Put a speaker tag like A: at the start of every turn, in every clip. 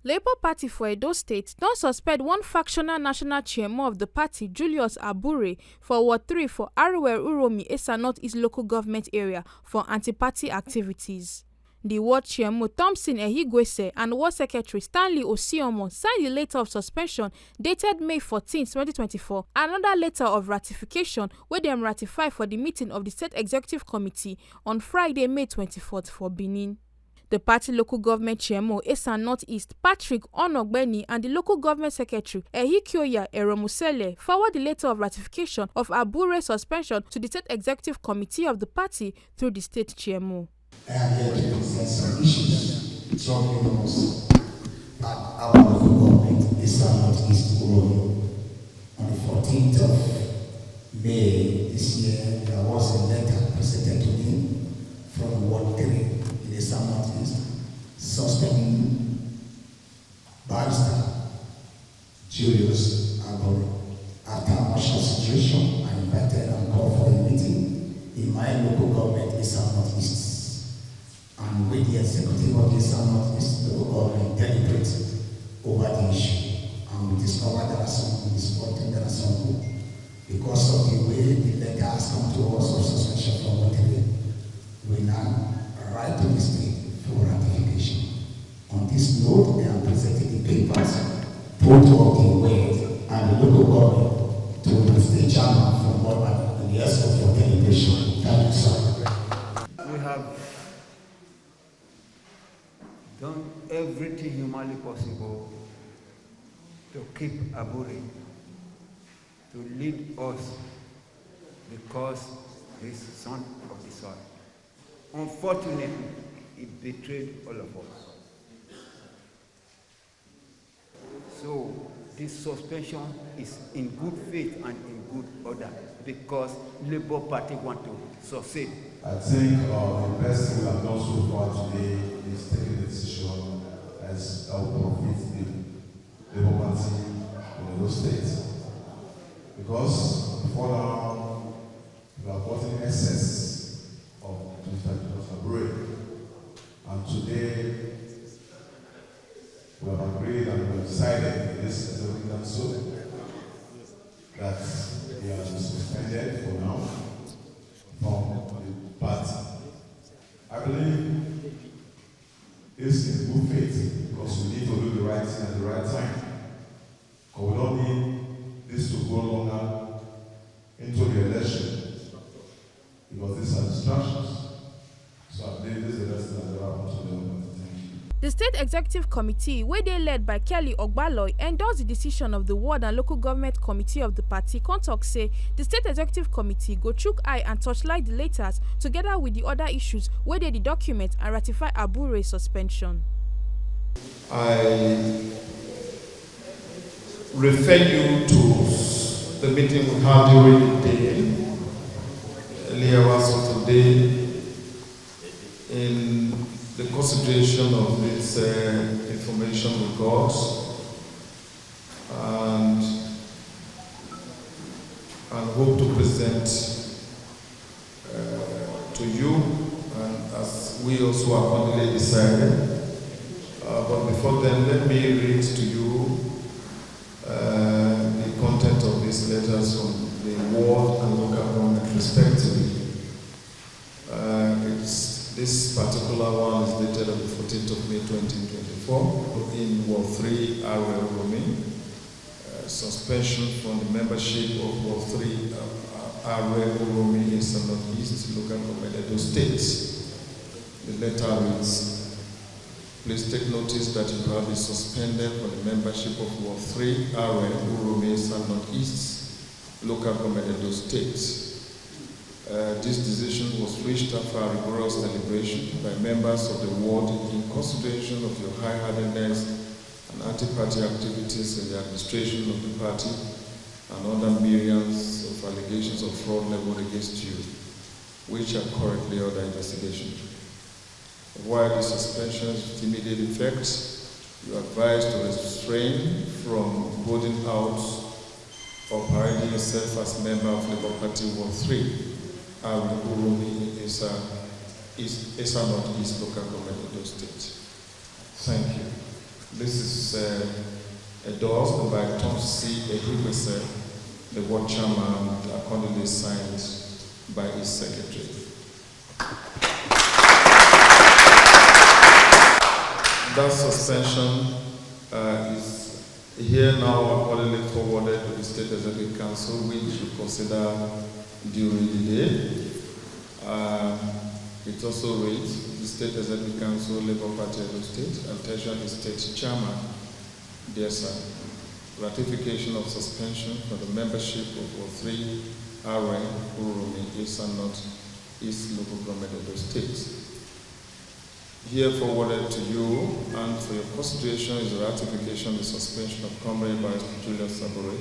A: Labour Party for Edo State don suspend one factional national chairman of the party, Julius Abure, for Ward 3 for Abure Uromi Esa North East local government area for anti-party activities. The ward chairman Thompson Ehigwese and ward secretary Stanley Osiomo signed the letter of suspension dated May 14, 2024, another letter of ratification where dem ratify for the meeting of the State Executive Committee on Friday, May 24th for Benin. The party local government chairman Esa North East, Patrick Onogbeni, and the local government secretary Ehikioya Eromusele forward the letter of ratification of Abure's suspension to the State Executive Committee of the party through the state chairman.
B: I am here to present some issues troubling us at our local government, Esa North East Uromi. On the 14th of May this year, there was a letter presented to me from Ward 3 in Esa North East, suspending Barrister Julius Abure. After much consideration, I invited and called for a meeting in my local government, Esa North East. And with the executive of the Esa North East local government deliberated over the issue. And we discovered there are some misfortune, there are some good. Because of the way the letter has come to us of suspension from Ward 3, we now write to the state for ratification. On this note, I am presenting the papers, both of the weight and the local government, to the state chairman for more than the rest of your deliberation. Thank you, sir.
C: We have done everything humanly possible to keep Abure, to lead us, because he's son of the soil. Unfortunately, he betrayed all of us. So this suspension is in good faith and in good order because Labour Party want to succeed.
D: I think the best thing we have done so far today is taking the decision as our profit the Labour Party in those states. Because before now, we have gotten excess of Mr. Abure. And today, we have agreed and we have decided in this Executive Council that he has been suspended for now from the party. I believe this is good faith because we need to do the right thing at the right time. Because we don't need this to go longer into the election because these are distractions. So I believe this is the best thing that will happen to them.
A: The State Executive Committee, where they led by Kelly Ogbaloy, endorsed the decision of the Ward and Local Government Committee of the party. Contact say the State Executive Committee go chook eye and touchlight the letters together with the other issues where they the document and ratify Abure's suspension.
E: I refer you to the meeting we had during the day, earlier hours of today, in the consideration of this information we got, and hope to present to you, and as we also accordingly decided. But before then, let me read to you the content of these letters from the ward and local government respectively. This particular one is dated on the 14th of May 2024 in Ward 3, Abure Uromi. Suspension from the membership of Ward 3, Abure Uromi Esa North East local government Edo State. The letter reads, please take notice that you have been suspended from the membership of Ward 3, Abure Uromi Esa North East local government Edo State. This decision was reached after a rigorous deliberation by members of the ward in consideration of your high-handedness and anti-party activities in the administration of the party and other myriads of allegations of fraud leveled against you, which are currently under investigation. While the suspension is with immediate effect, you are advised to refrain from holding out or parading yourself as member of Labour Party Ward 3. Abure Uromi Esa North East local government Edo State. Thank you. This is endorsed by Tom C. Ehibese, the ward chairman, accordingly signed by his secretary. That suspension is here now accordingly forwarded to the State Executive Council, which should consider during the day. It also reads the State Executive Council, Labour Party of the State, attention the State Chairman. Dear sir, ratification of suspension for the membership of Ward 3 RN Uromi East and North East Local Government of the State. Here forwarded to you and for your consideration is the ratification of the suspension of Comrade by Julius Abure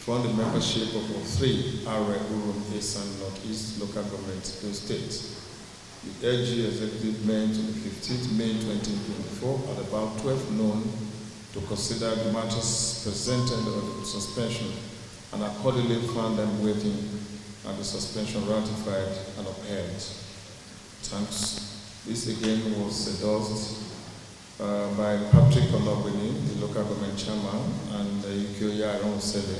E: from the membership of Ward 3 RN Uromi East and North East Local Government of the State. The AG Executive met on the 15th May 2024 at about 12 noon to consider the matters presented on the suspension and accordingly found them waiting and the suspension ratified and upheld. Thanks. This again was endorsed by Patrick Olobini, the local government chairman, and Ikoya Aronsele,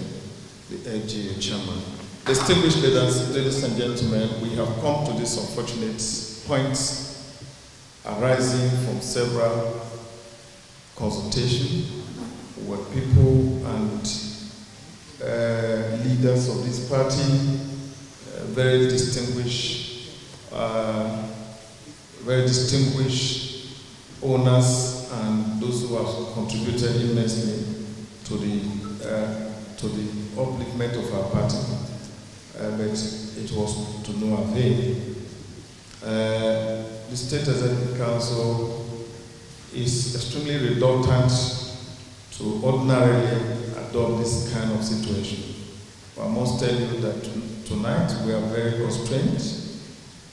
E: the LGA chairman. Distinguished leaders, ladies and gentlemen, we have come to this unfortunate point arising from several consultations with people and leaders of this party, very distinguished owners and those who have contributed immensely to the upliftment of our party, but it was to no avail. The State Executive Council is extremely reluctant to ordinarily adopt this kind of situation. But I must tell you that tonight we are very constrained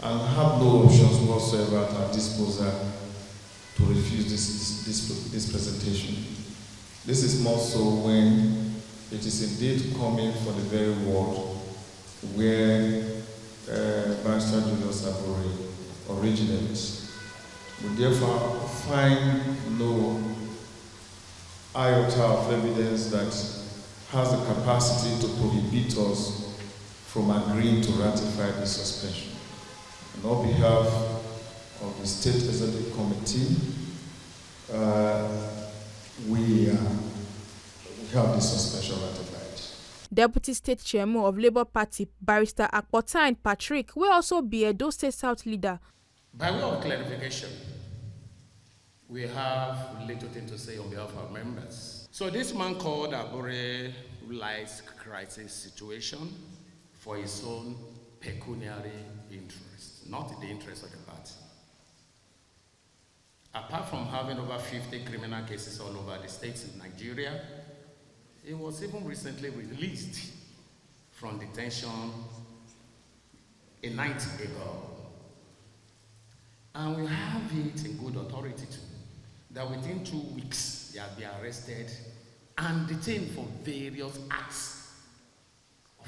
E: and have no options whatsoever at our disposal to refuse this presentation. This is more so when it is indeed coming from the very ward where Barrister Julius Abure originates. We therefore find no iota of evidence that has the capacity to prohibit us from agreeing to ratify the suspension. And on behalf of the State Executive Committee, we have the suspension ratified.
A: Deputy State Chairmo of Labour Party, Barrister Akpotine Patrick, will also be Edo State South leader.
F: By way of clarification, we have little thing to say on behalf of our members. So this man called Abure realized crisis situation for his own pecuniary interest, not the interest of the party. Apart from having over 50 criminal cases all over the states in Nigeria, he was even recently released from detention a night ago. And we have it in good authority too, that within 2 weeks they have been arrested and detained for various acts of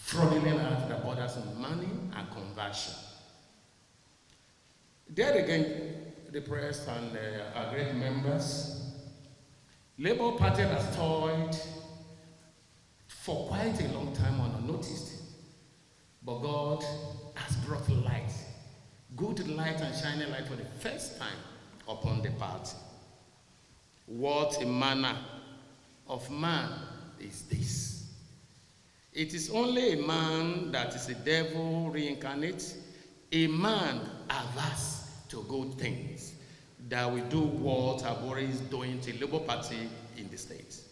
F: fraudulent acts that borders on money and conversion. There again, the press and our great members, Labour Party has toiled for quite a long time unnoticed, but God has brought light, good light and shining light for the first time upon the party. What a manner of man is this? It is only a man that is a devil reincarnate, a man averse to good things, that will do what Abure is doing to the Labour Party in the States.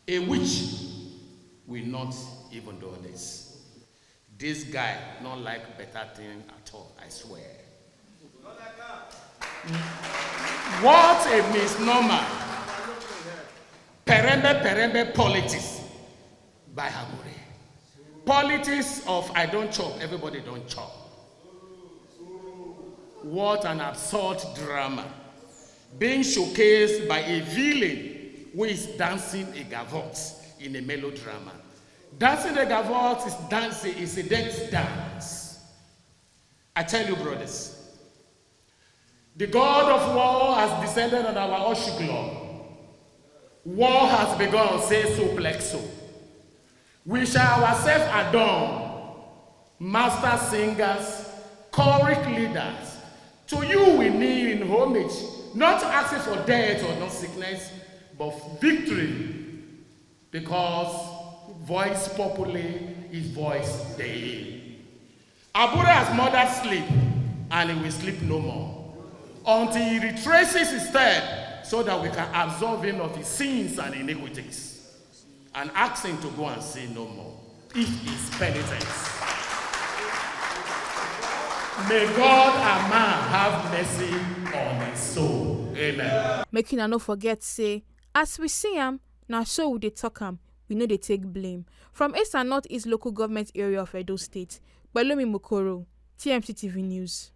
F: A witch will not even do this. This guy not like better thing at all, I swear. What a misnomer. Perembe politics by Abure. Politics of I don't chop, everybody don't chop. What an absurd drama. Being showcased by a villain who is dancing a gavotte in a melodrama. Dancing a gavotte is dancing, is a dance dance. I tell you, brothers, The God of war has descended on our Oshiglo. War has begun, say so plexo. We shall ourselves adorn, master singers, choric leaders. To you we kneel in homage, not asking for death or not sickness, but victory. Because voice populi is voice Dei. Abure has murdered sleep, and he will sleep no more, until he retraces his steps, so that we can absolve him of his sins and iniquities, and ask him to go and sin no more, if he's penitent. May God and man have mercy on his soul. Amen.
A: Make una no forget say, as we see him, now so we dey talk am, we know they take blame. From East and North East Local Government Area of Edo State, Belomi Mukoro, TMC TV News.